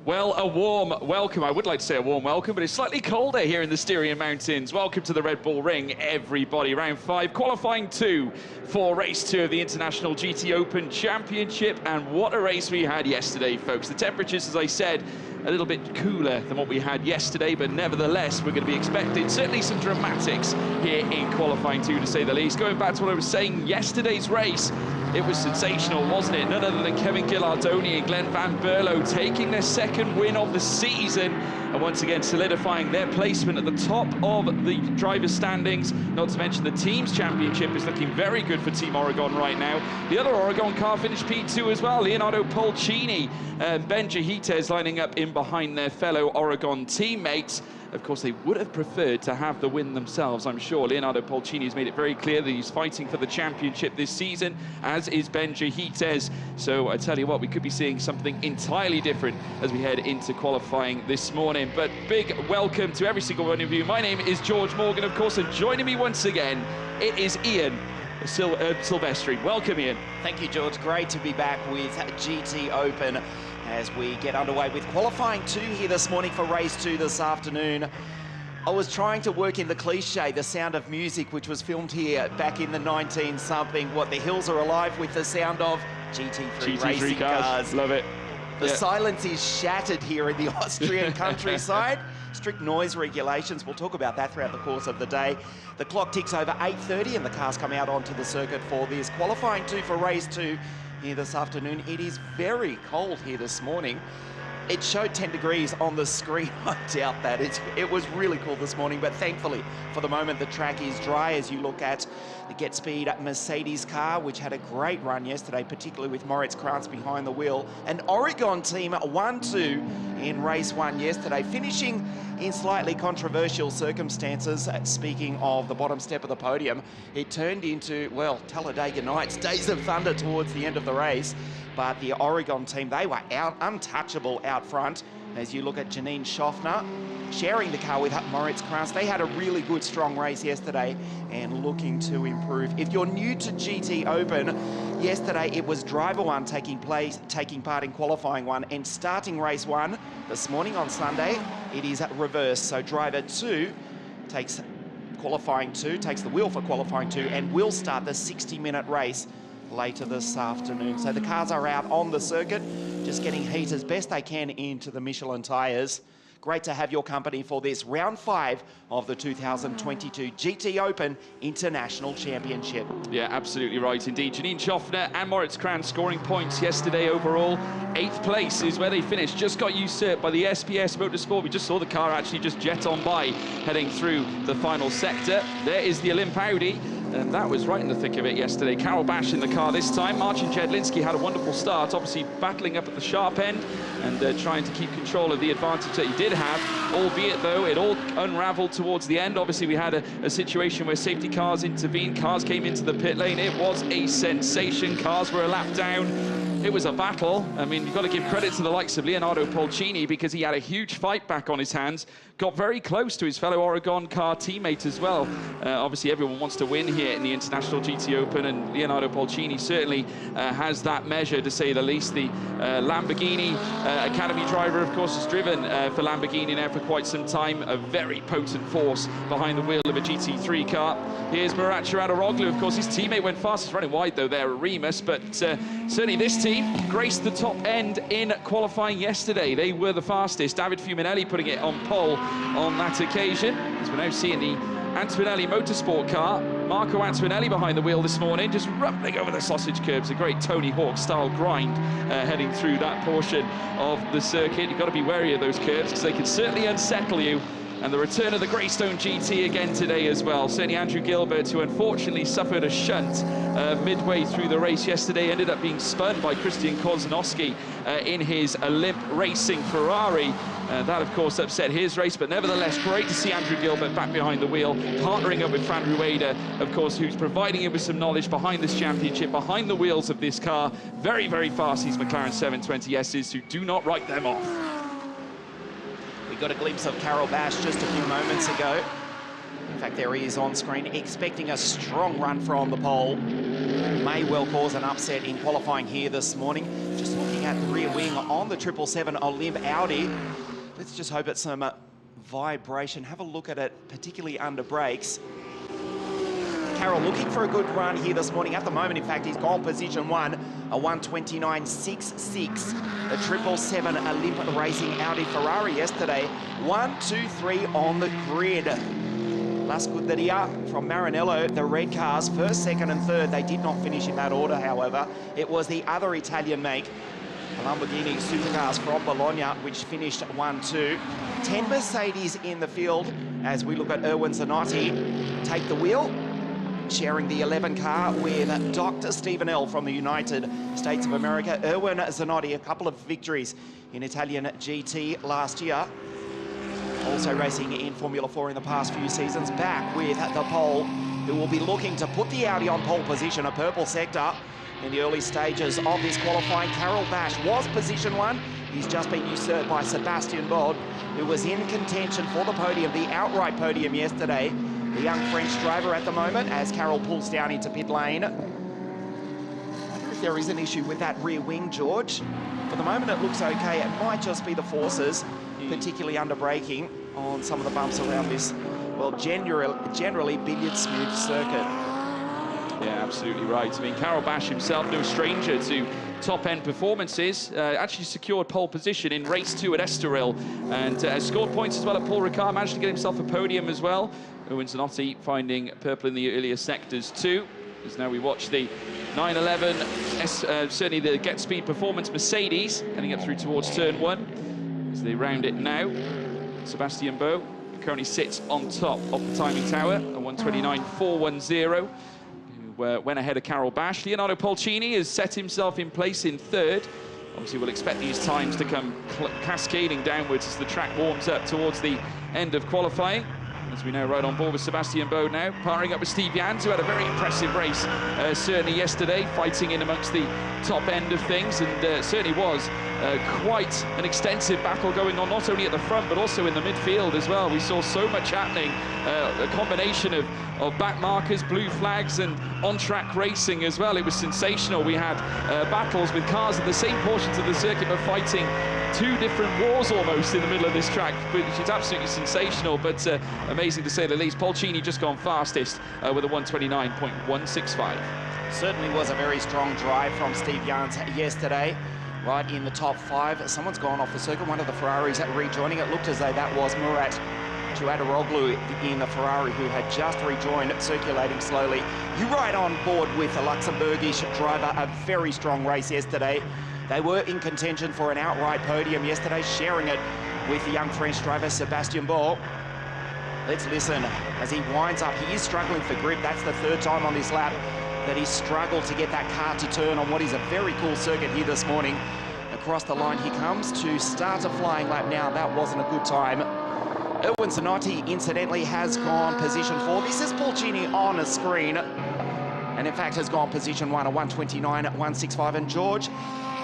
Well, a warm welcome. I would like to say a warm welcome, but it's slightly colder here in the Styrian Mountains. Welcome to the Red Bull Ring, everybody. Round 5, qualifying 2 for race 2 of the International GTOpen Championship. And what a race we had yesterday, folks. The temperatures, as I said, a little bit cooler than what we had yesterday, but nevertheless, we're going to be expecting certainly some dramatics here in qualifying 2, to say the least. Going back to what I was saying, yesterday's race, it was sensational, wasn't it? None other than Kevin Gillardoni and Glenn Van Berlo taking their second win of the season and once again solidifying their placement at the top of the driver's standings. Not to mention the team's championship is looking very good for Team Oregon right now. The other Oregon car finished P2 as well. Leonardo Polcini and Ben Jahites lining up in behind their fellow Oregon teammates. Of course, they would have preferred to have the win themselves, I'm sure. Leonardo Polcini has made it very clear that he's fighting for the championship this season, as is Ben Jahites. So I tell you what, we could be seeing something entirely different as we head into qualifying this morning. But big welcome to every single one of you. My name is George Morgan, of course, and joining me once again, it is Ian Silvestri. Welcome, Ian. Thank you, George. Great to be back with GTOpen as we get underway with qualifying 2 here this morning for race 2 this afternoon. I was trying to work in the cliche, The Sound of Music, which was filmed here back in the 19-something. What, the hills are alive with the sound of GT3 racing cars. Love it. The silence is shattered here in the Austrian countryside. Strict noise regulations, we'll talk about that throughout the course of the day. The clock ticks over 8:30 and the cars come out onto the circuit for this qualifying 2 for race 2 here this afternoon. It is very cold here this morning. It showed 10 degrees on the screen. I doubt that. It was really cool this morning, but thankfully, for the moment, the track is dry as you look at the Get Speed Mercedes car, which had a great run yesterday, particularly with Moritz Krantz behind the wheel. An Oregon team 1-2 in race 1 yesterday, finishing in slightly controversial circumstances. Speaking of the bottom step of the podium, it turned into, well, Talladega Nights, Days of Thunder towards the end of the race. But the Oregon team, they were untouchable out front. As you look at Janine Schaffner sharing the car with Moritz Krantz, they had a really good, strong race yesterday and looking to improve. If you're new to GTOpen, yesterday it was driver 1 taking part in qualifying 1, and starting race 1 this morning on Sunday, it is reverse. So driver 2 takes qualifying 2, takes the wheel for qualifying 2, and will start the 60-minute race later this afternoon. So the cars are out on the circuit, just getting heat as best they can into the Michelin tyres. Great to have your company for this round 5 of the 2022 GTOpen International Championship. Yeah, absolutely right indeed. Janine Schaffner and Moritz Krantz scoring points yesterday overall. 8th place is where they finished. Just got usurped by the SPS Motorsport. We just saw the car actually just jet on by, heading through the final sector. There is the Olymp Audi. And that was right in the thick of it yesterday. Carol Bash in the car this time. Marcin Jedlinski had a wonderful start, obviously battling up at the sharp end and trying to keep control of the advantage that he did have, albeit though it all unraveled towards the end. Obviously we had a situation where safety cars intervened, cars came into the pit lane. It was a sensation. Cars were a lap down. It was a battle. I mean, you've got to give credit to the likes of Leonardo Polcini because he had a huge fight back on his hands, got very close to his fellow Oregon car teammate as well. Obviously, everyone wants to win here in the International GTOpen, and Leonardo Polcini certainly has that measure, to say the least. The Lamborghini Academy driver, of course, has driven for Lamborghini now for quite some time, a very potent force behind the wheel of a GT3 car. Here's Murat Çağrıoğlu, of course, his teammate went fast, running wide though there at Remus, but certainly this team graced the top end in qualifying yesterday. They were the fastest. David Fuminelli putting it on pole on that occasion, as we're now seeing the Antonelli Motorsport car. Marco Antonelli behind the wheel this morning, just rumbling over the sausage curbs. A great Tony Hawk style grind heading through that portion of the circuit. You've got to be wary of those curbs because they can certainly unsettle you. And the return of the Greystone GT again today as well. Certainly Andrew Gilbert, who unfortunately suffered a shunt midway through the race yesterday, ended up being spun by Christian Kozanowski in his Olymp Racing Ferrari. That, of course, upset his race, but nevertheless, great to see Andrew Gilbert back behind the wheel, partnering up with Fran Rueda, of course, who's providing him with some knowledge behind this championship, behind the wheels of this car. Very, very fast, these McLaren 720Ss, who do not write them off. We got a glimpse of Carol Bash just a few moments ago. In fact, there he is on screen, expecting a strong run from the pole. may well cause an upset in qualifying here this morning. Just looking at the rear wing on the 777 Olymp Audi. Let's just hope it's some vibration. Have a look at it, particularly under brakes. Carroll looking for a good run here this morning. At the moment, in fact, he's gone position 1, a 1:29.66. The 777 Olymp Racing Audi Ferrari yesterday. 1, 2, 3 on the grid. La Scuderia from Maranello, the red cars, first, second and third. They did not finish in that order, however. It was the other Italian make, the Lamborghini Supercars from Bologna, which finished 1-2. 10 Mercedes in the field as we look at Erwin Zanotti take the wheel, sharing the 11 car with Dr. Stephen L. from the United States of America. Erwin Zanotti, a couple of victories in Italian GT last year. Also racing in Formula 4 in the past few seasons. Back with the pole, who will be looking to put the Audi on pole position, a purple sector in the early stages of this qualifying. Carol Bash was position 1. He's just been usurped by Sebastian Bold, who was in contention for the podium, the outright podium yesterday. The young French driver at the moment as Carroll pulls down into pit lane. I wonder if there is an issue with that rear wing, George. For the moment, it looks okay. It might just be the forces, particularly under braking on some of the bumps around this, well, generally billiard smooth circuit. Yeah, absolutely right. I mean, Carol Bash himself, no stranger to top-end performances, actually secured pole position in race 2 at Estoril and scored points as well at Paul Ricard, managed to get himself a podium as well. Erwin Zanotti finding purple in the earlier sectors too. As now we watch the 911, certainly the Get Speed Performance Mercedes, heading up through towards turn 1. As they round it now, Sebastian Boe currently sits on top of the timing tower, a 1:29.410. Went ahead of Carol Bash. Leonardo Polcini has set himself in place in 3rd. Obviously, we'll expect these times to come cascading downwards as the track warms up towards the end of qualifying. As we know, right on board with Sebastian Boe now, partnering up with Steve Jans, who had a very impressive race, certainly yesterday, fighting in amongst the top end of things, and certainly was quite an extensive battle going on, not only at the front, but also in the midfield as well. We saw so much happening, a combination of back markers, blue flags, and on-track racing as well. It was sensational. We had battles with cars in the same portions of the circuit, but fighting 2 different wars almost in the middle of this track, which is absolutely sensational, but amazing to say the least. Polcini just gone fastest with a 1:29.165. Certainly was a very strong drive from Steve Jans yesterday, right in the top 5. Someone's gone off the circuit, one of the Ferraris rejoining. It looked as though that was Murat Chuadaroglu in the Ferrari, who had just rejoined, circulating slowly. You right on board with the Luxembourgish driver, a very strong race yesterday. They were in contention for an outright podium yesterday, sharing it with the young French driver, Sebastian Boe. Let's listen as he winds up. He is struggling for grip. That's the 3rd time on this lap that he's struggled to get that car to turn on what is a very cool circuit here this morning. Across the line he comes to start a flying lap now. That wasn't a good time. Erwin Zanotti, incidentally, has gone position 4. This is Polcini on a screen, and in fact has gone position 1, a 1:29.165. And George,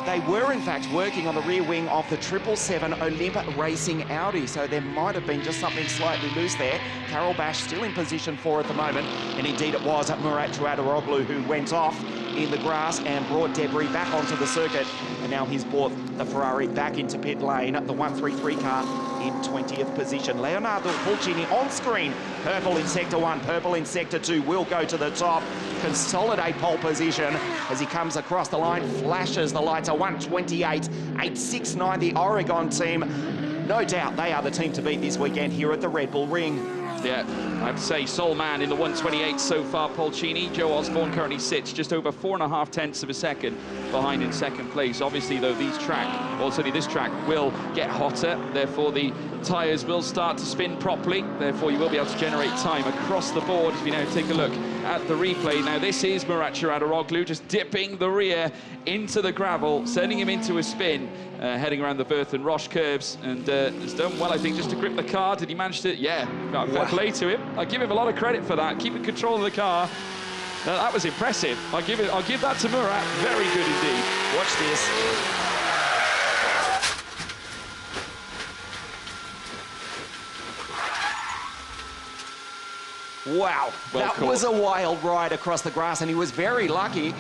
they were in fact working on the rear wing of the 777 Olymp Racing Audi, so there might have been just something slightly loose there. Carol Bash still in position 4 at the moment, and indeed it was Murat Chuadaroglu who went off in the grass and brought debris back onto the circuit, and now he's brought the Ferrari back into pit lane, the 133 car in 20th position. Leonardo Polcini on screen, purple in sector 1, purple in sector 2, will go to the top, consolidate pole position as he comes across the line, flashes the lights, a 1:28.869, the Oregon team. No doubt they are the team to beat this weekend here at the Red Bull Ring. Yeah, I have to say, sole man in the 1:28 so far, Polcini. Joe Osborne currently sits just over 4.5 tenths of a second behind in 2nd place. Obviously, though, this track will get hotter, therefore the tyres will start to spin properly, therefore you will be able to generate time across the board. If you now take a look at the replay, now this is Murat Chuadaroglu just dipping the rear into the gravel, sending him into a spin, heading around the Berth and Roche curves, and has done well, I think, just to grip the car. Did he manage to? Yeah, fair play to him. I give him a lot of credit for that, keeping control of the car. That was impressive. I'll give that to Murat. Very good indeed. Watch this. Wow, Well that caught. was a wild ride across the grass, and he was very lucky.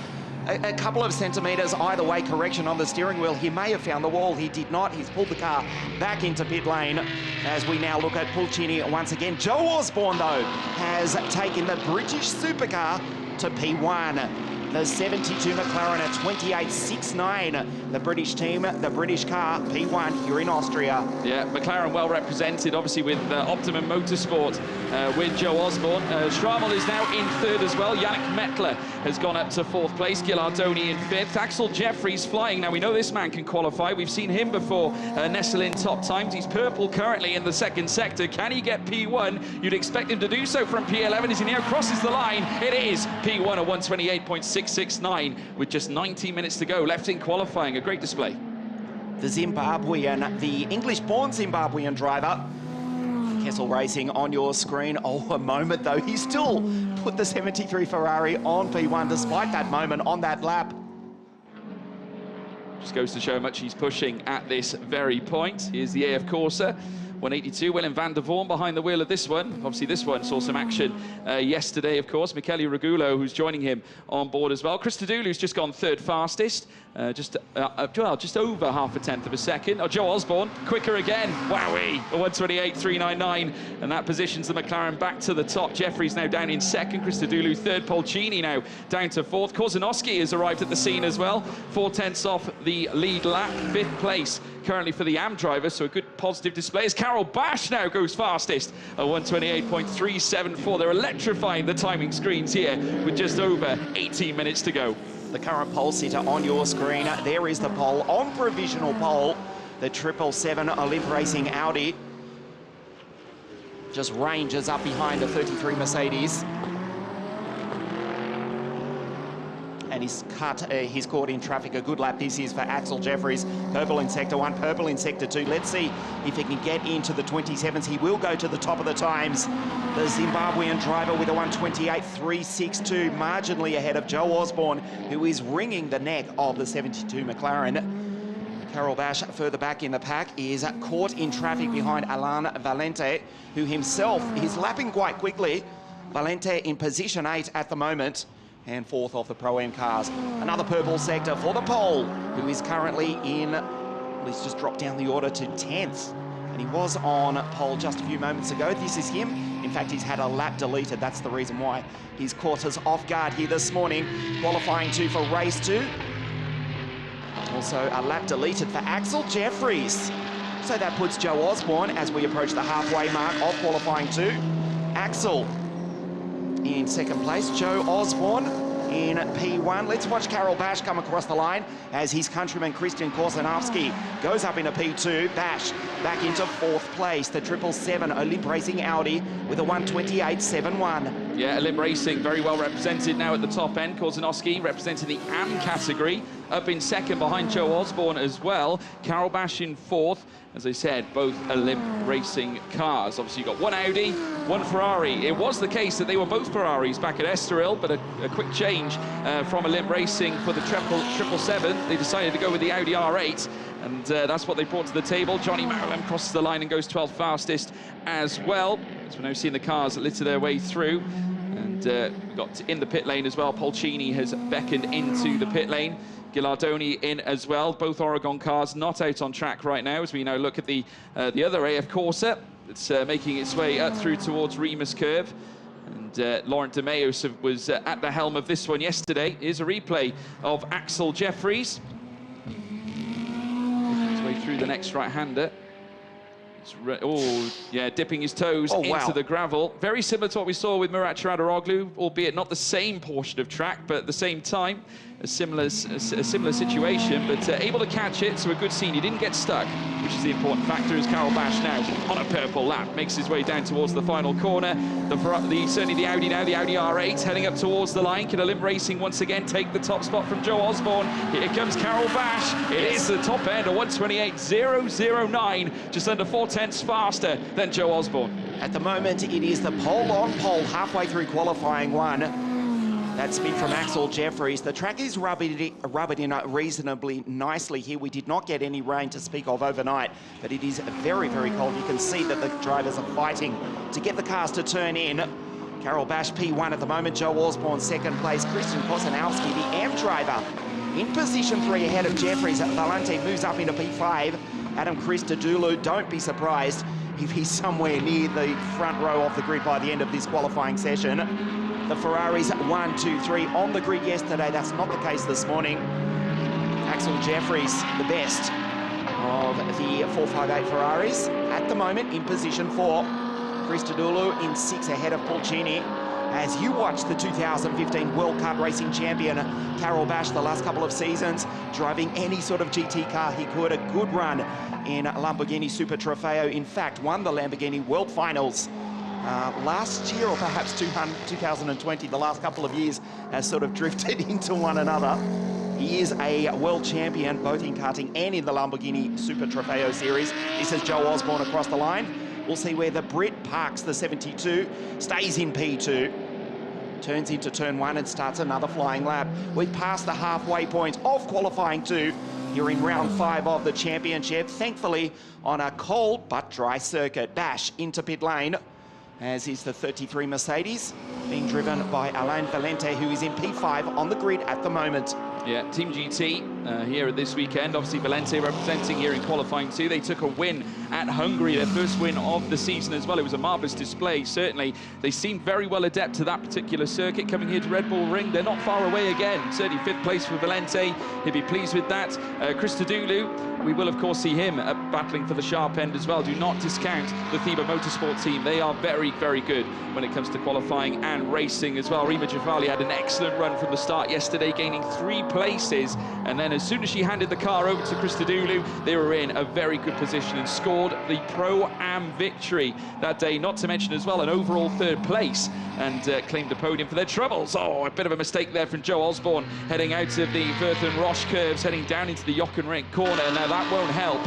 A couple of centimetres either way correction on the steering wheel. He may have found the wall. He did not. He's pulled the car back into pit lane as we now look at Pulcini once again. Joe Osborne, though, has taken the British supercar to P1. The 72 McLaren at 28.69. The Britisch team, the British car, P1 here in Austria. Yeah, McLaren well represented, obviously with Optimum Motorsport with Joe Osborne. Schrammel is now in third as well. Yannick Mettler has gone up to fourth place. Gillardoni in fifth. Axel Jeffries flying. Now, we know this man can qualify. We've seen him before nestle in top times. He's purple currently in the second sector. Can he get P1? You'd expect him to do so from P11 as he now crosses the line. It is P1 at 128.669 with just 90 minutes to go left in qualifying. A great display. The Zimbabwean, the English-born Zimbabwean driver, Kessel Racing on your screen. Oh, a moment though. He still put the 73 Ferrari on P1 despite that moment on that lap. Just goes to show how much he's pushing at this very point. Here's the AF Corsa. 182, Willem van der Vorm behind the wheel of this one. Obviously, this one saw some action yesterday, of course. Michele Regulo, who's joining him on board as well. Christodoulou's just gone third fastest, just over half a tenth of a second. Oh, Joe Osborne, quicker again. Wowee, 128.399. And that positions the McLaren back to the top. Jeffries now down in second. Christodoulou third. Polcini now down to fourth. Korzanowski has arrived at the scene as well. 4/10 off the lead lap. Fifth place currently for the AM driver, so a good positive display as Carol Bash now goes fastest at 128.374. They're electrifying the timing screens here with just over 18 minutes to go. The current pole sitter on your screen. There is the pole on provisional pole. The 777 Olymp Racing Audi just ranges up behind the 33 Mercedes. And he's caught in traffic. A good lap this is for Axel Jeffries. Purple in sector 1, purple in sector 2. Let's see if he can get into the 27s. He will go to the top of the times. The Zimbabwean driver with a 128.362, marginally ahead of Joe Osborne, who is wringing the neck of the 72 McLaren. Carol Bash further back in the pack is caught in traffic behind Alain Valente, who himself is lapping quite quickly. Valente in position 8 at the moment, and fourth off the Pro-Am cars. Another purple sector for the pole, who is currently in, well, he's just dropped down the order to 10th. And he was on pole just a few moments ago. This is him. In fact, he's had a lap deleted. That's the reason why he's caught us off guard here this morning. Qualifying 2 for race 2. Also a lap deleted for Axel Jeffries. So that puts Joe Osborne as we approach the halfway mark of qualifying 2. Axel in second place, Joe Osborne in P1. Let's watch Carol Bash come across the line as his countryman Christian Korzanowski goes up into P2. Bash back into fourth place. The 777 Olymp Racing Audi with a 128.71. Yeah, Olymp Racing very well represented now at the top end. Korzanowski representing the AM category, up in second behind Joe Osborne as well. Carol Bash in fourth. As I said, both Olymp Racing cars. Obviously, you've got one Audi, one Ferrari. It was the case that they were both Ferraris back at Estoril, but a quick change from Olymp Racing for the 777. They decided to go with the Audi R8, and that's what they brought to the table. Johnny Marilyn crosses the line and goes 12th fastest as well. As we're now seeing the cars litter their way through. And we got in the pit lane as well. Polcini has beckoned into the pit lane. Gillardoni in as well. Both Oregon cars not out on track right now as we now look at the other AF Corsa that's making its way up through towards Remus Curve. And Laurent de Meos was at the helm of this one yesterday. Here's a replay of Axel Jeffries. His way through the next right-hander. Oh, yeah, dipping his toes into the gravel. Very similar to what we saw with Murat Çağrıoğlu, albeit not the same portion of track, but at the same time, a similar situation, but able to catch it, so a good scene. He didn't get stuck, which is the important factor, as Carol Bash now on a purple lap makes his way down towards the final corner. Certainly the Audi now, the Audi R8 heading up towards the line. Can Olymp Racing once again take the top spot from Joe Osborne? Here comes Carol Bash. It is the top end, a 128.009, just under 4/10 faster than Joe Osborne. At the moment, it is the pole on pole halfway through qualifying 1. That spin from Axel Jeffries. The track is rubbing in reasonably nicely here. We did not get any rain to speak of overnight, but it is very, very cold. You can see that the drivers are fighting to get the cars to turn in. Carol Bash, P1 at the moment. Joe Osborne, second place. Christian Kosanowski, the AM driver, in position 3 ahead of Jeffries. Valente moves up into P5. Adam Christodoulou, don't be surprised if he's somewhere near the front row of the grid by the end of this qualifying session. The Ferraris 1, 2, 3 on the grid yesterday. That's not the case this morning. Axel Jeffries, the best of the 458 Ferraris at the moment in position 4. Christodoulou in 6 ahead of Pulcini. As you watch the 2015 World Kart Racing champion Carol Bash the last couple of seasons, driving any sort of GT car he could, a good run in Lamborghini Super Trofeo. In fact, won the Lamborghini World Finals last year, or perhaps 2020. The last couple of years has sort of drifted into one another. He is a world champion, both in karting and in the Lamborghini Super Trofeo series. This is Joe Osborne across the line. We'll see where the Brit parks the 72, stays in P2, turns into turn 1 and starts another flying lap. We've passed the halfway point of qualifying 2 here in round 5 of the championship, thankfully on a cold but dry circuit. Bash into pit lane, as is the 33 Mercedes, being driven by Alain Valente, who is in P5 on the grid at the moment. Yeah, Team GT here at this weekend. Obviously, Valente representing here in qualifying 2. They took a win at Hungary, their first win of the season as well. It was a marvellous display, certainly. They seemed very well adept to that particular circuit. Coming here to Red Bull Ring, they're not far away again. Certainly 5th place for Valente. He'll be pleased with that. Christodoulou, we will, of course, see him battling for the sharp end as well. Do not discount the Thiba Motorsport team. They are very, very good when it comes to qualifying and racing as well. Rima Javali had an excellent run from the start yesterday, gaining 3 places, and then as soon as she handed the car over to Christodoulou, they were in a very good position and scored the Pro-Am victory that day, not to mention as well an overall 3rd place, and claimed a podium for their troubles. Oh, a bit of a mistake there from Joe Osborne, heading out of the Verthen Roche curves, heading down into the Jochenrinck corner. Now that won't help,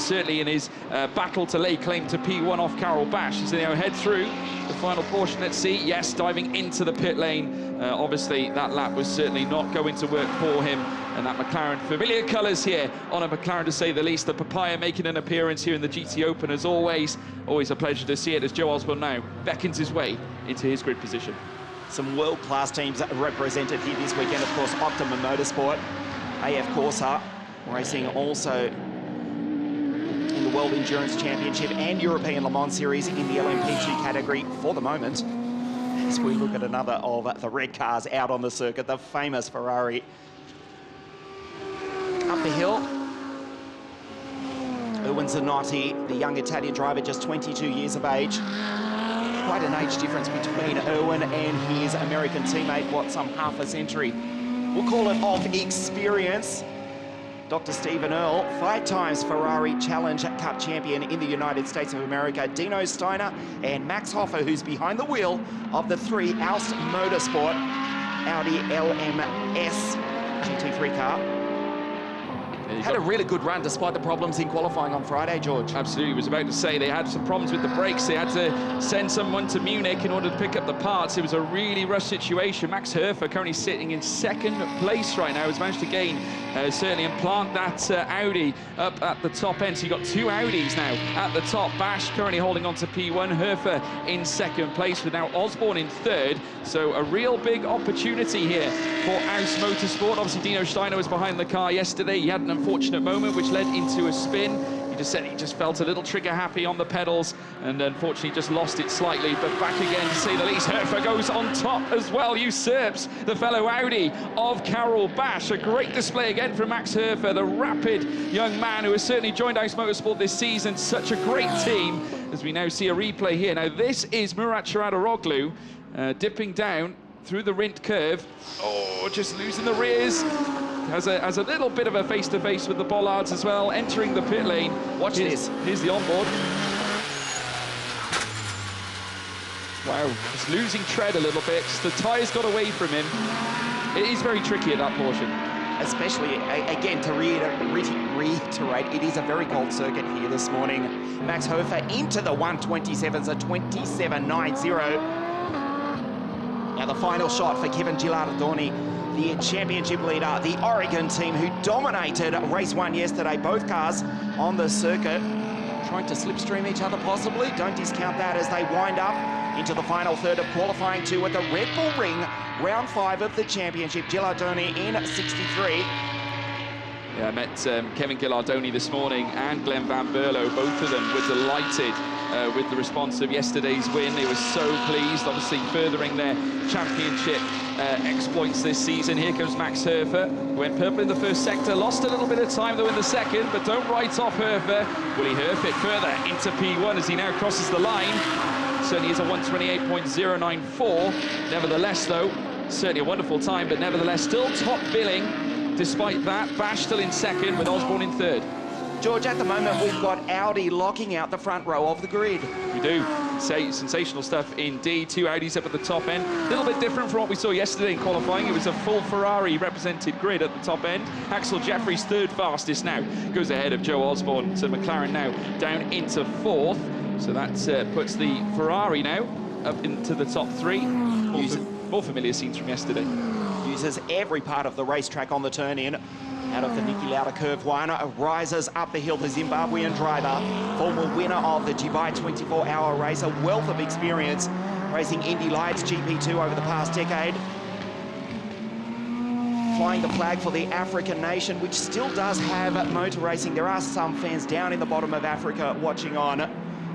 certainly in his battle to lay claim to P1 off Carol Bash as they now head through the final portion. Let's see, yes, diving into the pit lane. Obviously that lap was certainly not going to work for him, and that McLaren, familiar colours here on a McLaren to say the least. The Papaya making an appearance here in the GTOpen as always. Always a pleasure to see it as Joe Osborne now beckons his way into his grid position. Some world-class teams represented here this weekend, of course. Optimum Motorsport, AF Corsa racing also in the World Endurance Championship and European Le Mans Series in the LMP2 category for the moment. As we look at another of the red cars out on the circuit, the famous Ferrari. Up the hill, Erwin Zanotti, the young Italian driver, just 22 years of age. Quite an age difference between Erwin and his American teammate, what, some half a century. We'll call it of experience. Dr. Stephen Earle, 5 times Ferrari Challenge Cup champion in the United States of America. Dino Steiner and Max Hoffer, who's behind the wheel of the 3 Aust Motorsport Audi LMS GT3 car. Had a really good run despite the problems in qualifying on Friday, George. Absolutely, I was about to say they had some problems with the brakes. They had to send someone to Munich in order to pick up the parts. It was a really rushed situation. Max Herfer currently sitting in 2nd place right now, has managed to gain certainly and plant that Audi up at the top end. So you've got 2 Audis now at the top. Bash currently holding on to P1, Herfer in 2nd place, with now Osborne in 3rd. So a real big opportunity here for Aust Motorsport. Obviously Dino Steiner was behind the car yesterday. He had an unfortunate moment which led into a spin. He just said he just felt a little trigger happy on the pedals and unfortunately just lost it slightly, but back again to say the least. Herfer goes on top as well, usurps the fellow Audi of Carol Bash. A great display again from Max Herfer, the rapid young man who has certainly joined Aust Motorsport this season. Such a great team, as we now see a replay here. Now this is Murat Çağrıoğlu dipping down through the Rindt curve. Oh, just losing the rears. Has a little bit of a face-to-face with the bollards as well, entering the pit lane. Watch this. Here's the onboard. Wow, just losing tread a little bit. Just the tyres got away from him. It is very tricky at that portion. Especially, again, to reiterate, it is a very cold circuit here this morning. Max Hofer into the 127s, a 27.90. Now the final shot for Kevin Gilardoni, the championship leader, the Oregon team who dominated race 1 yesterday, both cars on the circuit, trying to slipstream each other possibly. Don't discount that as they wind up into the final third of qualifying 2 at the Red Bull Ring, round 5 of the championship. Gilardoni in 63. Yeah, I met Kevin Gilardoni this morning and Glenn Van Berlo. Both of them were delighted with the response of yesterday's win. They were so pleased, obviously furthering their championship exploits this season. Here comes Max Herfer, who went purple in the first sector, lost a little bit of time though in the second, but don't write off Herfer. Will he herf it further into P1 as he now crosses the line? Certainly is a 1:28.094. Nevertheless though, certainly a wonderful time, but nevertheless still top billing. Despite that, Bash still in second with Osborne in third. George, at the moment we've got Audi locking out the front row of the grid. We do. Say sensational stuff indeed. 2 Audis up at the top end. A little bit different from what we saw yesterday in qualifying. It was a full Ferrari represented grid at the top end. Axel Jeffries third fastest now. Goes ahead of Joe Osborne. So McLaren now down into 4th. So that puts the Ferrari now up into the top 3. More familiar scenes from yesterday. Uses every part of the racetrack on the turn-in. Out of the Niki Lauda curve 1, rises up the hill, the Zimbabwean driver, former winner of the Dubai 24-hour race, a wealth of experience racing Indy Lights GP2 over the past decade. Flying the flag for the African nation, which still does have motor racing. There are some fans down in the bottom of Africa watching on,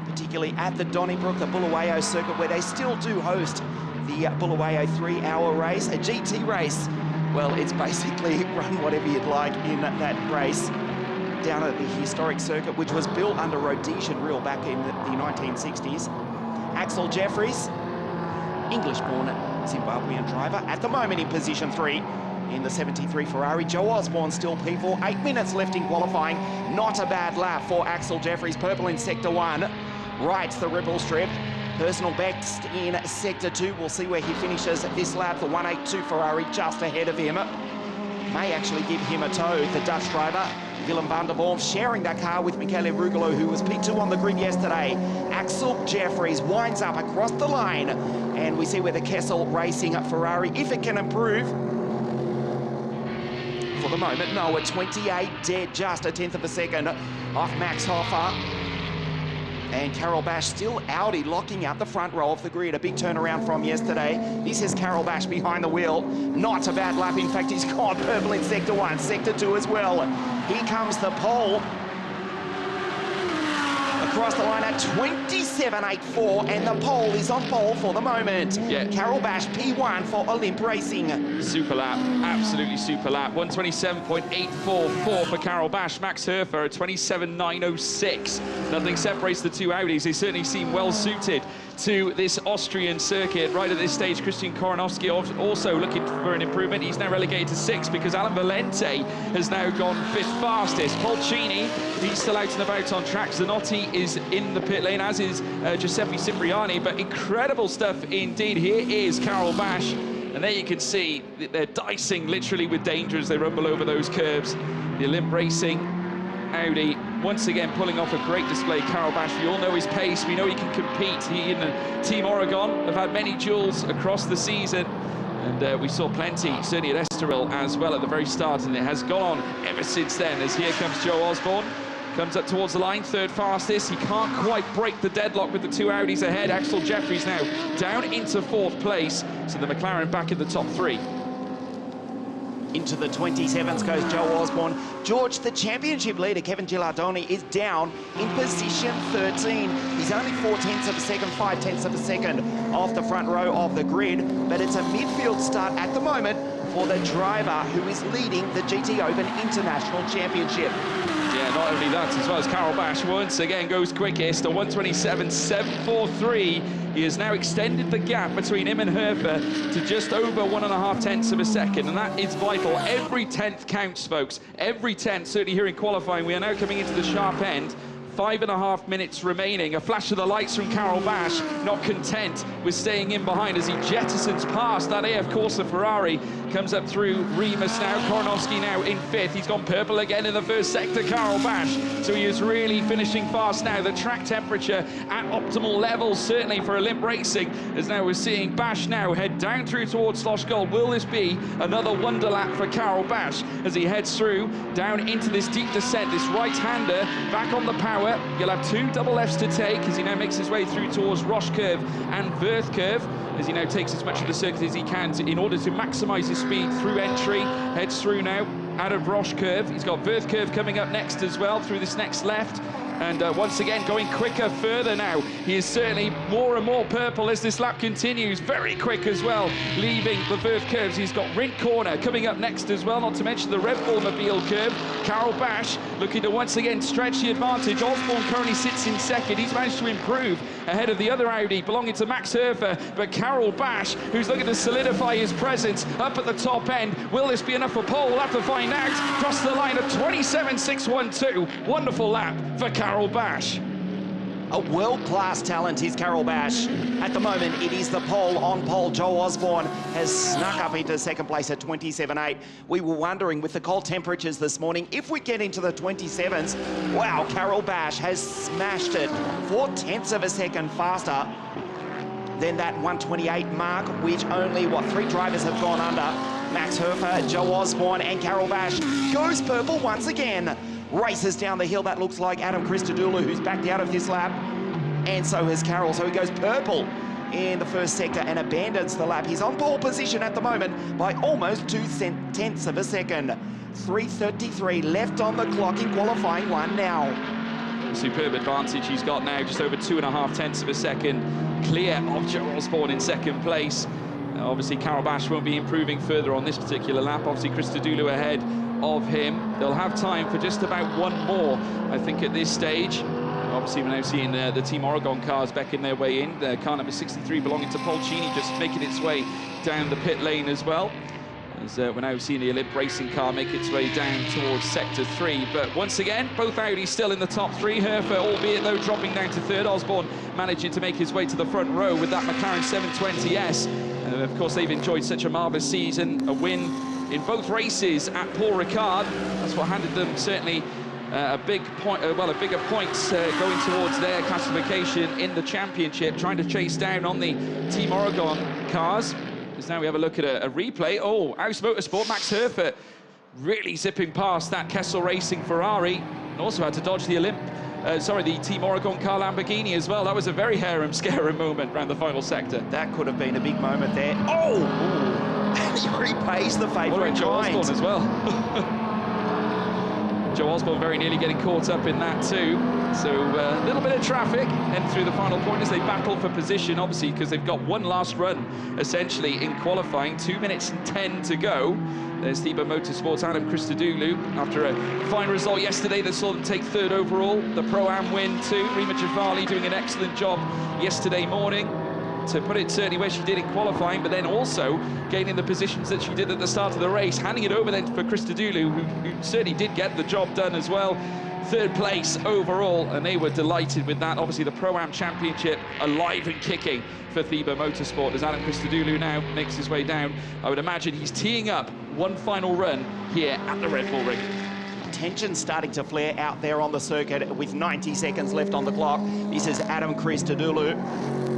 particularly at the Donnybrook, the Bulawayo circuit, where they still do host the Bulawayo 3-hour race, a GT race. Well, it's basically run whatever you'd like in that race down at the historic circuit, which was built under Rhodesian rule back in the 1960s. Axel Jeffries, English-born Zimbabwean driver, at the moment in position 3 in the 73 Ferrari. Joe Osborne still P4, 8 minutes left in qualifying. Not a bad lap for Axel Jeffries, purple in sector 1, rights the ripple strip. Personal best in sector 2. We'll see where he finishes this lap. The 182 Ferrari just ahead of him. May actually give him a tow. The Dutch driver, Willem van der Worm, sharing that car with Michele Rugolo, who was P2 on the grid yesterday. Axel Jeffries winds up across the line. And we see where the Kessel Racing Ferrari, if it can improve. For the moment, no, at 28 dead, just a 10th of a second off Max Hoffa. And Carol Bash still Audi locking out the front row of the grid. A big turnaround from yesterday. This is Carol Bash behind the wheel. Not a bad lap. In fact, he's gone purple in sector 1, sector 2 as well. Here comes the pole. Across the line at 27.84, and the pole is on pole for the moment. Yeah. Carol Bash P1 for Olymp Racing. Super lap, absolutely super lap. 1:27.844 for Carol Bash. Max Herfer at 27.906. Nothing separates the 2 Audis. They certainly seem well suited to this Austrian circuit. Right at this stage, Christian Koronowski also looking for an improvement. He's now relegated to 6th because Alan Valente has now gone 5th fastest. Polcini, he's still out and about on track. Zanotti is in the pit lane, as is Giuseppe Cipriani, but incredible stuff indeed. Here is Carol Bash, and there you can see that they're dicing literally with danger as they rumble over those curves. The Olymp Racing Audi once again pulling off a great display. Carol Bash, we all know his pace, we know he can compete. He and Team Oregon have had many duels across the season, and we saw plenty, certainly at Estoril as well at the very start, and it has gone on ever since then. As here comes Joe Osborne, comes up towards the line, 3rd fastest. He can't quite break the deadlock with the 2 Audis ahead. Axel Jeffries now down into 4th place, so the McLaren back in the top 3. Into the 27s goes Joe Osborne. George, the championship leader, Kevin Gilardoni, is down in position 13. He's only 4/10 of a second, 5/10 of a second off the front row of the grid, but it's a midfield start at the moment for the driver who is leading the GTOpen International Championship. Yeah, not only that, as well as Carol Bash once again goes quickest, a 1:27.743. He has now extended the gap between him and Herfer to just over 1.5 tenths of a second, and that is vital. Every 10th counts, folks. Every 10th, certainly here in qualifying. We are now coming into the sharp end. 5.5 minutes remaining. A flash of the lights from Carol Bash, not content with staying in behind as he jettisons past that AF Corsa Ferrari. Comes up through Remus now. Koronowski now in 5th. He's gone purple again in the first sector, Carol Bash. So he is really finishing fast now. The track temperature at optimal levels, certainly for Olymp Racing, as now we're seeing Bash now head down through towards Slosh Gold. Will this be another wonder lap for Carol Bash as he heads through down into this deep descent, this right-hander back on the power power. You'll have 2 double lefts to take as he now makes his way through towards Roche Curve and Verth Curve, as he now takes as much of the circuit as he can in order to maximise his speed through entry. Heads through now out of Roche Curve. He's got Verth Curve coming up next as well through this next left. And once again, going quicker further now. He is certainly more and more purple as this lap continues. Very quick as well, leaving the Verth curves. He's got Rink Corner coming up next as well, not to mention the Red Bull Mobile curve. Carol Bash looking to once again stretch the advantage. Osborne currently sits in second. He's managed to improve ahead of the other Audi belonging to Max Herfer. But Carol Bash, who's looking to solidify his presence up at the top end. Will this be enough for pole? We'll have to find out. Cross the line at 27.612. Wonderful lap for Carol Bash. A world-class talent is Carol Bash. At the moment, it is the pole on pole. Joe Osborne has snuck up into second place at 27.8. We were wondering, with the cold temperatures this morning, if we get into the 27s. Wow, Carol Bash has smashed it 0.4 of a second faster than that 128 mark, which only, 3 drivers have gone under. Max Herfer, Joe Osborne, and Carol Bash goes purple once again. Races down the hill. That looks like Adam Christodoulou, who's backed out of this lap, and so has Carol. So he goes purple in the first sector and abandons the lap. He's on pole position at the moment by almost 0.2 of a second. 3:33 left on the clock in qualifying 1 now. Superb advantage he's got now, just over 2.5 of a second clear of Joe Osborne in second place. Obviously Carol Bash won't be improving further on this particular lap. Obviously Christodoulou ahead of him. They'll have time for just about 1 more, I think, at this stage. Obviously, we're now seeing the Team Oregon cars becking their way in. Car number 63 belonging to Polcini just making its way down the pit lane as well. As we're now seeing the Olymp Racing car make its way down towards Sector 3. But once again, both Audi still in the top 3. Herfer, albeit though, dropping down to 3rd. Osborne managing to make his way to the front row with that McLaren 720S. And of course, they've enjoyed such a marvellous season. A win in both races at Paul Ricard. That's what handed them certainly a bigger points going towards their classification in the championship, trying to chase down on the Team Oregon cars. As now we have a look at a replay. Oh, Aus Motorsport, Max Herfer really zipping past that Kessel Racing Ferrari, and also had to dodge the the Team Oregon car Lamborghini as well. That was a very harem-scarum moment around the final sector. That could have been a big moment there. Oh! He repays the favourite Joe Osborne as well. Joe Osborne very nearly getting caught up in that too. So a little bit of traffic and through the final point as they battle for position, obviously, because they've got 1 last run essentially in qualifying. 2 minutes and 10 to go. There's Thieber Motorsports' Adam Christodoulou after a fine result yesterday that saw them take 3rd overall. The Pro-Am win too. Rima Jafali doing an excellent job yesterday morning to put it certainly where she did in qualifying, but then also gaining the positions that she did at the start of the race, handing it over then for Christodoulou, who certainly did get the job done as well. 3rd place overall, and they were delighted with that. Obviously the Pro-Am Championship alive and kicking for Thieber Motorsport as Adam Christodoulou now makes his way down. I would imagine he's teeing up 1 final run here at the Red Bull Ring. Tension starting to flare out there on the circuit with 90 seconds left on the clock. This is Adam Christodoulou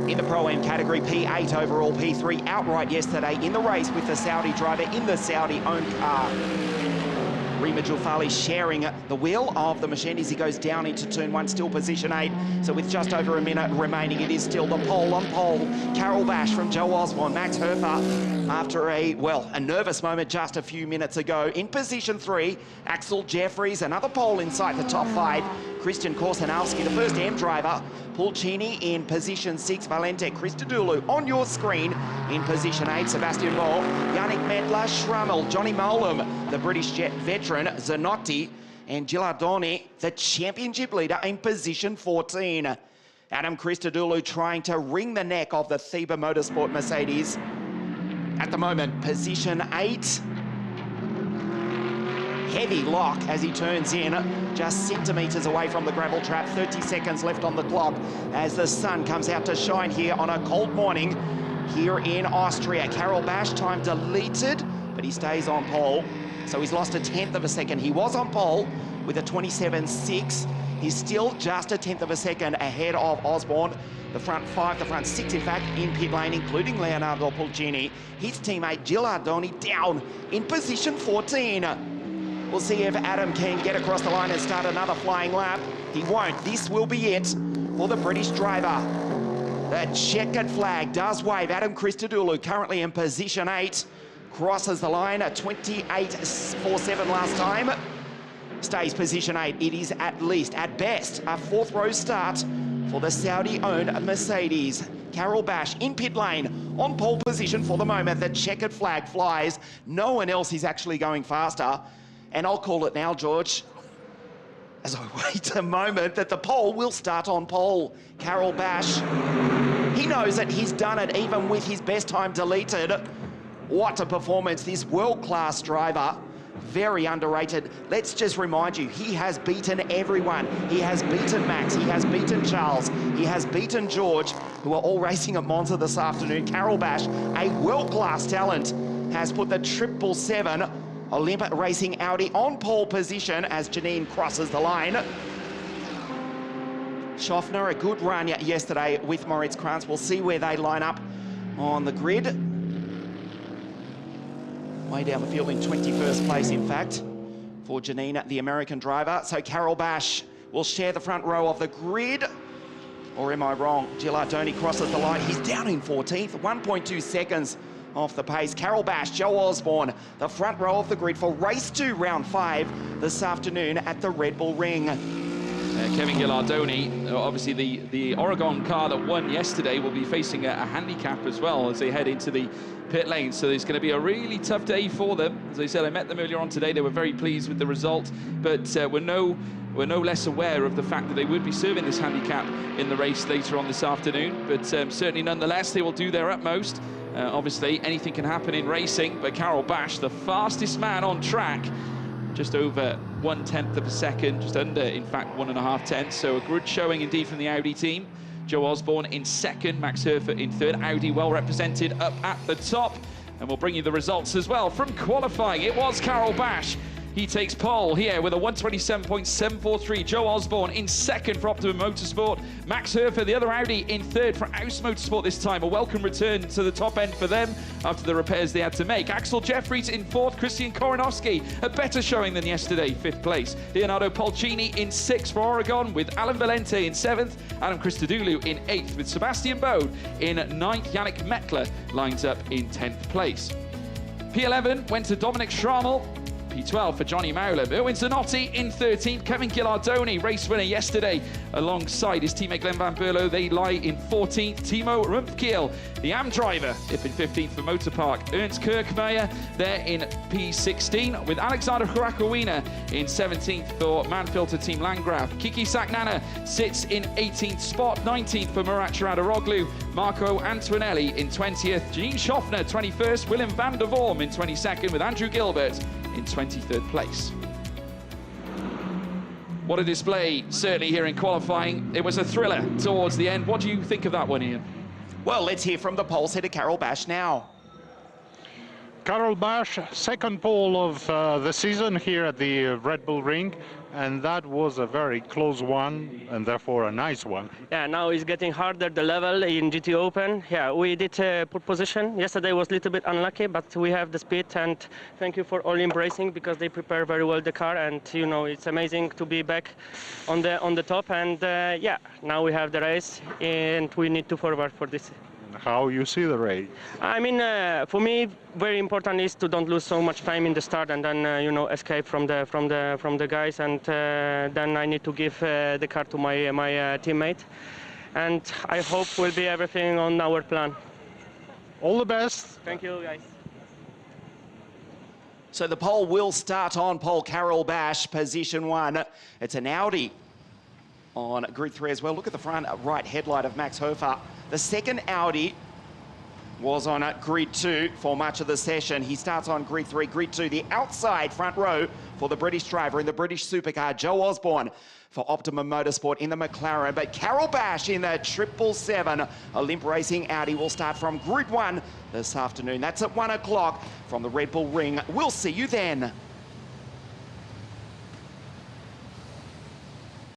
in the Pro-Am category, P8 overall, P3 outright yesterday in the race with the Saudi driver in the Saudi-owned car. Rima Jafali sharing the wheel of the machine as he goes down into turn 1, still position 8. So with just over a minute remaining, it is still the pole on pole. Carol Bash from Joe Osborne, Max Herfer after a nervous moment just a few minutes ago. In position 3, Axel Jeffries, another pole inside the top 5. Christian Korsanowski, the first M driver. Pulcini in position 6. Valente Christodoulou on your screen in position 8. Sebastian Ball, Yannick Medler, Schrammel, Johnny Molam, the British Jet veteran, Zanotti, and Gilardoni, the championship leader, in position 14. Adam Christodoulou trying to wring the neck of the Thieber Motorsport Mercedes. At the moment, position 8. Heavy lock as he turns in, just centimetres away from the gravel trap. 30 seconds left on the clock as the sun comes out to shine here on a cold morning here in Austria. Carol Bash, time deleted, but he stays on pole. So he's lost 1/10 of a second. He was on pole with a 27.6. He's still just 1/10 of a second ahead of Osborne. The front 5, the front 6, in fact, in pit lane, including Leonardo Pulcini. His teammate Gilardoni down in position 14. We'll see if Adam can get across the line and start another flying lap. He won't. This will be it for the British driver. The checkered flag does wave. Adam Christodoulou currently in position 8. Crosses the line at 28.47 last time. Stays position 8. It is at least, at best, a 4th row start for the Saudi-owned Mercedes. Carol Bash in pit lane on pole position for the moment. The checkered flag flies. No one else is actually going faster. And I'll call it now, George, as I wait a moment, that the pole will start on pole. Carol Bash, he knows that he's done it even with his best time deleted. What a performance, this world-class driver. Very underrated. Let's just remind you, he has beaten everyone. He has beaten Max, he has beaten Charles, he has beaten George, who are all racing at Monza this afternoon. Carol Bash, a world-class talent, has put the 777 Olympic Racing Audi on pole position as Janine crosses the line. Schaffner, a good run yesterday with Moritz Krantz. We'll see where they line up on the grid. Way down the field in 21st place, in fact, for Janine, the American driver. So Carol Bash will share the front row of the grid. Or am I wrong? Gilardoni crosses the line. He's down in 14th, 1.2 seconds off the pace. Carol Bash, Joe Osborne, the front row of the grid for race 2, round 5 this afternoon at the Red Bull Ring. Kevin Gilardoni, obviously the Oregon car that won yesterday, will be facing a handicap as well as they head into the pit lane. So it's going to be a really tough day for them. As I said, I met them earlier on today. They were very pleased with the result, but we're no less aware of the fact that they would be serving this handicap in the race later on this afternoon. But certainly, nonetheless, they will do their utmost. Obviously, anything can happen in racing, but Carol Bash, the fastest man on track, just over 1/10 of a second, just under, in fact, 1.5 tenths. So a good showing indeed from the Audi team. Joe Osborne in 2nd, Max Herfer in 3rd. Audi well represented up at the top. And we'll bring you the results as well from qualifying. It was Carol Bash. He takes pole here with a 127.743. Joe Osborne in 2nd for Optimum Motorsport. Max Herfer, the other Audi, in 3rd for Aus Motorsport this time. A welcome return to the top end for them after the repairs they had to make. Axel Jeffries in 4th. Christian Koronowski, a better showing than yesterday, 5th place. Leonardo Polcini in 6th for Oregon with Alan Valente in 7th. Adam Christodoulou in 8th with Sebastian Bode in 9th. Yannick Meckler lines up in 10th place. P11 went to Dominic Schrammel. P12 for Johnny Mowler. Erwin Zanotti in 13th. Kevin Gilardoni, race winner yesterday, alongside his teammate Glenn Van Berlo. They lie in 14th. Timo Rumpkiel, the AM driver, up in 15th for Motorpark. Ernst Kirkmeyer there in P16, with Alexander Hurakowina in 17th for Manfilter Team Landgraf. Kiki Saknana sits in 18th spot. 19th for Murat Chiradaroglu. Marco Antonelli in 20th. Janine Schaffner 21st. Willem van der Vorm in 22nd, with Andrew Gilbert in 23rd place. What a display, certainly here in qualifying. It was a thriller towards the end. What do you think of that one, Ian? Well, let's hear from the pole sitter, Carol Bash, now. Carol Bash, 2nd pole of the season here at the Red Bull Ring, and that was a very close one, and therefore a nice one. Yeah, now it's getting harder, the level in GTOpen. Yeah, we did put position. Yesterday was a little bit unlucky, but we have the speed, and thank you for all embracing, because they prepare very well the car, and you know, it's amazing to be back on the top, and yeah, now we have the race, and we need to forward for this. How you see the race? I mean, for me, very important is to don't lose so much time in the start, and then you know, escape from the guys, and then I need to give the car to my teammate, and I hope will be everything on our plan. All the best. Thank you, guys. So the pole will start on pole. Carol Bash, position 1. It's an Audi on grid 3 as well. Look at the front right headlight of Max Herfer. The 2nd Audi was on grid 2 for much of the session. He starts on grid 3. Grid 2, the outside front row for the British driver in the British supercar, Joe Osborne, for Optimum Motorsport in the McLaren. But Carol Bash in the 777 Olymp Racing Audi will start from grid 1 this afternoon. That's at 1 o'clock from the Red Bull Ring. We'll see you then.